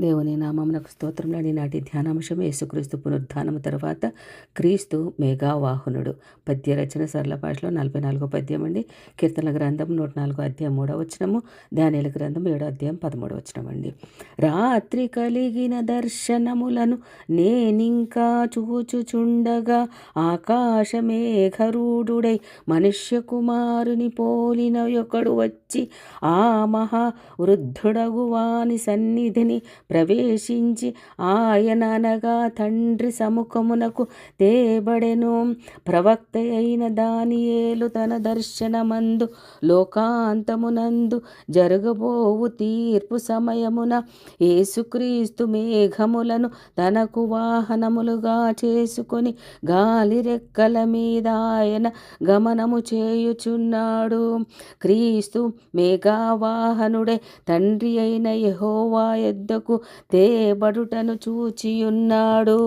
దేవుని నామమునకు స్తోత్రములు. నాటి ధ్యానాంశం యేసుక్రీస్తు పునరుద్ధానము తర్వాత క్రీస్తు మేఘావాహనుడు. పద్య రచన సరళ భాషలో 44 పద్యం అండి. కీర్తనల గ్రంథం 104 అధ్యాయం 3వ వచనము, దానియేలు గ్రంథం 7వ అధ్యాయం 13వ వచనం అండి. రాత్రి కలిగిన దర్శనములను నేనింకా చూచుచుండగా ఆకాశమేఘరూఢుడై మనుష్య కుమారుని పోలిన ఒకడు వచ్చి ఆ మహా వృద్ధుడగు వాని సన్నిధిని ప్రవేశించి ఆయన అనగా తండ్రి సముఖమునకు తేబడెను. ప్రవక్త అయిన దానియేలు తన దర్శనమందు లోకాంతమునందు జరగబోవు తీర్పు సమయమున యేసుక్రీస్తు మేఘములను తనకు వాహనములుగా చేసుకొని గాలి రెక్కల మీద ఆయన గమనము చేయుచున్నాడు. క్రీస్తు మేఘావాహనుడే తండ్రి అయిన యెహోవా యొద్దకు తేబడుటను చూచియున్నాడు.